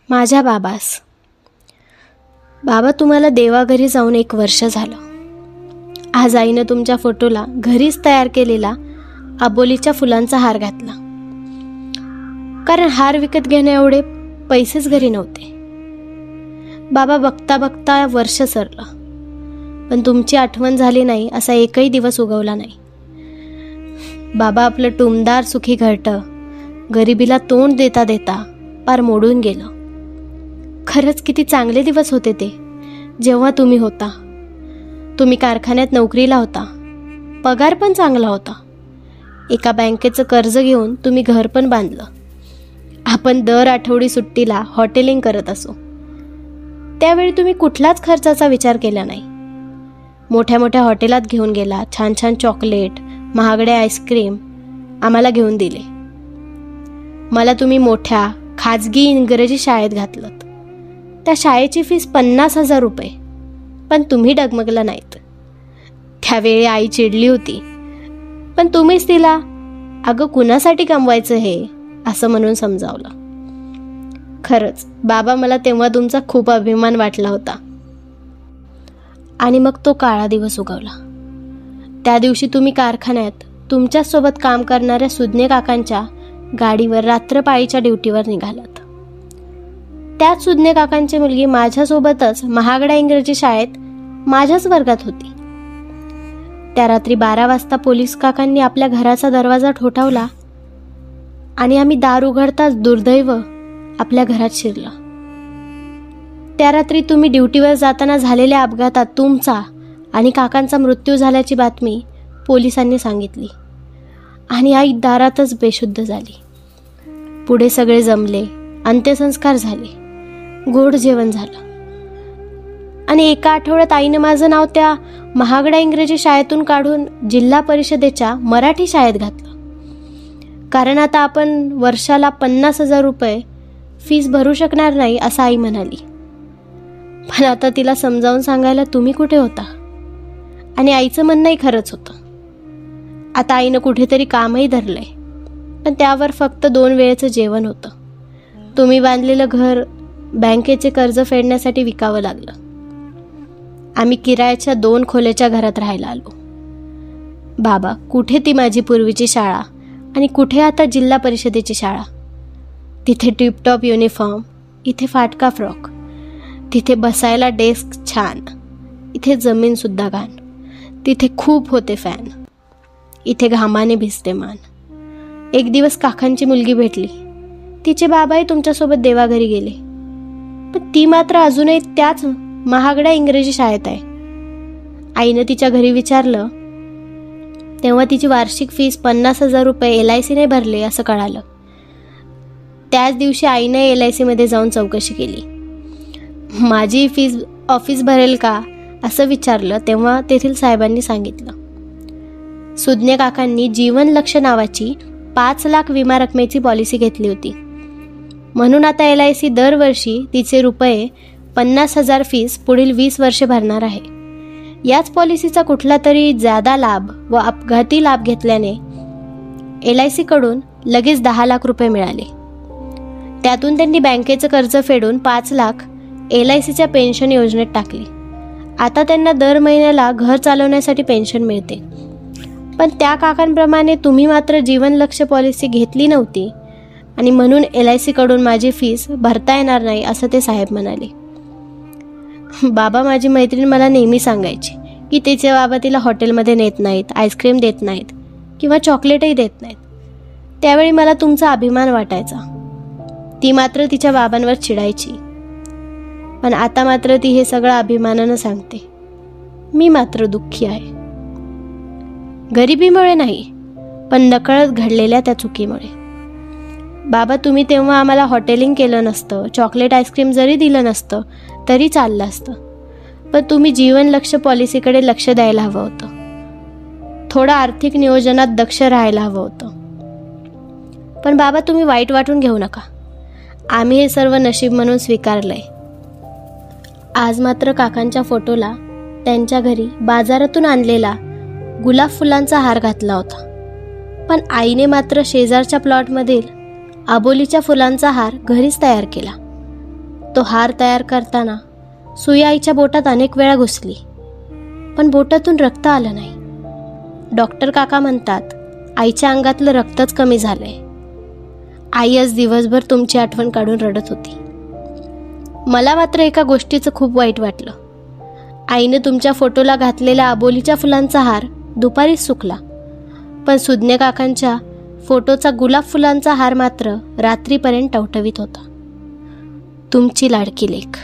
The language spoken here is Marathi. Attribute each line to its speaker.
Speaker 1: माझ्या बाबास. बाबा, तुम्हाला देवाघरी जाऊन 1 वर्ष झालं. आज आईनं तुमच्या फोटोला घरीच तयार केलेला आबोलीच्या फुलांचा हार घातला, कारण हार विकत घेण्या एवढे पैसेच घरी नव्हते. बाबा, बघता बघता वर्ष सरलं, पण तुमची आठवण झाली नाही असा एकही दिवस उगवला नाही. बाबा, आपलं टुमदार सुखी घरटं गरिबीला तोंड देता देता पार मोडून गेलं. खरंच किती चांगले दिवस होते ते, जेव्हा तुम्ही होता. तुम्ही कारखान्यात नोकरीला होता, पगार पण चांगला होता. एका बँकेचं कर्ज घेऊन तुम्ही घर पण बांधलं. आपण दर आठवडी सुट्टीला हॉटेलिंग करत असो. त्यावेळी तुम्ही कुठलाच खर्चाचा विचार केला नाही. मोठ्या मोठ्या हॉटेलात घेऊन गेला, छान छान चॉकलेट, महागडे आईस्क्रीम आम्हाला घेऊन दिले. मला तुम्ही मोठ्या खाजगी इंग्रजी शाळेत घातलं. त्या शाळेची फीस 50,000 रुपये, पण तुम्ही डगमगला नाहीत. त्यावेळी आई चिडली होती, पण तुम्हीच तिला अगं कुणासाठी कमवायचं हे असं म्हणून समजावलं. खरंच बाबा, मला तेव्हा तुमचा खूप अभिमान वाटला होता. आणि मग तो काळा दिवस उगवला. त्या दिवशी तुम्ही कारखान्यात तुमच्यासोबत काम करणाऱ्या सुज्ञे काकांच्या गाडीवर रात्रपाळीच्या ड्युटीवर निघालात. त्याच सुज्ञे काकांची मुलगी माझ्यासोबतच महागड्या इंग्रजी शाळेत माझ्याच वर्गात होती. त्या रात्री 12 वाजता पोलीस काकांनी आपल्या घराचा दरवाजा ठोठावला आणि आम्ही दार उघडताच दुर्दैव आपल्या घरात शिरलं. त्या रात्री तुम्ही ड्युटीवर जाताना झालेल्या अपघातात तुमचा आणि काकांचा मृत्यू झाल्याची बातमी पोलिसांनी सांगितली आणि आई दारातच बेशुद्ध झाली. पुढे सगळे जमले, अंत्यसंस्कार झाले, गोड जेवण झालं आणि एका आठवड्यात आईनं माझं नाव त्या महागड्या इंग्रजी शाळेतून काढून जिल्हा परिषदेच्या मराठी शाळेत घातलं. कारण आता आपण वर्षाला 50,000 रुपये फीस भरू शकणार नाही असं आई म्हणाली. पण आता तिला समजावून सांगायला तुम्ही कुठे होता? आणि आईचं म्हणणंही खरंच होतं. आता आईनं कुठेतरी कामही धरलंय, पण त्यावर फक्त 2 वेळेचं जेवण होतं. तुम्ही बांधलेलं घर बँकेचे कर्ज फेडण्यासाठी विकावं लागलं. आम्ही किरायाच्या 2 खोल्याच्या घरात राहायला आलो. बाबा, कुठे ती माझी पूर्वीची शाळा आणि कुठे आता जिल्हा परिषदेची शाळा? तिथे टिपटॉप युनिफॉर्म, इथे फाटका फ्रॉक, तिथे बसायला डेस्क छान, इथे जमीनसुद्धा घाण, तिथे खूप होते फॅन, इथे घामाने भिजते मान. एक दिवस काकांची मुलगी भेटली. तिचे बाबाही तुमच्यासोबत देवाघरी गेले, पण ती मात्र अजूनही त्याच महागड्या इंग्रजी शाळेत आहे. आईनं तिच्या घरी विचारलं तेव्हा तिची वार्षिक फीस 50,000 रुपये LICने भरले असं कळालं. त्याच दिवशी आईने LICमध्ये जाऊन चौकशी केली. माझी फीस ऑफिस भरेल का असं विचारलं तेव्हा तेथील साहेबांनी सांगितलं, सुज्ञे काकांनी जीवन लक्ष नावाची 5 लाख विमा रकमेची पॉलिसी घेतली होती. म्हणून आता LIC दरवर्षी तिचे रुपये 50,000 फीस पुढील 20 वर्षे भरणार आहे. याच पॉलिसीचा कुठला तरी जादा लाभ व अपघाती लाभ घेतल्याने LIC कडून लगेच 10 लाख रुपये मिळाले. त्यातून त्यांनी बँकेचं कर्ज फेडून 5 लाख LICच्या पेन्शन योजनेत टाकली. आता त्यांना दर महिन्याला घर चालवण्यासाठी पेन्शन मिळते. पण त्या काकांप्रमाणे तुम्ही मात्र जीवन लक्ष पॉलिसी घेतली नव्हती आणि म्हणून LIC कडून माझी फीस भरता येणार नाही असं ते साहेब म्हणाले. बाबा, माझी मैत्रीण मला नेहमी सांगायची की तिचे बाबा तिला हॉटेलमध्ये नेत नाहीत, आईस्क्रीम देत नाहीत किंवा चॉकलेटही देत नाहीत. त्यावेळी मला तुमचा अभिमान वाटायचा. ती मात्र तिच्या बाबांवर चिडायची. पण आता मात्र ती हे सगळं अभिमानानं सांगते. मी मात्र दुःखी आहे. गरिबीमुळे नाही, पण नकळत घडलेल्या त्या चुकीमुळे. बाबा, तुम्ही तेव्हा आम्हाला हॉटेलिंग केलं नसतं, चॉकलेट आईस्क्रीम जरी दिलं नसतं तरी चाललं असतं, पण तुम्ही जीवन लक्ष पॉलिसीकडे लक्ष द्यायला हवं होतं. थोडं आर्थिक नियोजनात दक्ष राहायला हवं होतं. पण बाबा, तुम्ही वाईट वाटून घेऊ नका. आम्ही हे सर्व नशीब म्हणून स्वीकारलंय. आज मात्र काकांच्या फोटोला त्यांच्या घरी बाजारातून आणलेला गुलाब फुलांचा हार घातला होता, पण आईने मात्र शेजारच्या प्लॉटमधील आबोलीच्या फुलांचा हार घरीच तयार केला तो हार तयार करताना सुई आईच्या बोटात अनेक वेळा घुसली, पण बोटातून रक्त आलं नाही. डॉक्टर काका म्हणतात आईच्या अंगातलं रक्तच कमी झालंय. आई आज दिवसभर तुमची आठवण काढून रडत होती. मला मात्र एका गोष्टीचं खूप वाईट वाटलं. आईने तुमच्या फोटोला घातलेल्या आबोलीच्या फुलांचा हार दुपारीच सुकला, पण सुज्ञ काकांच्या फोटोचा गुलाब फुलांचा हार मात्र रात्रीपर्यंत टवटवीत होता. तुमची लाडकी लेक.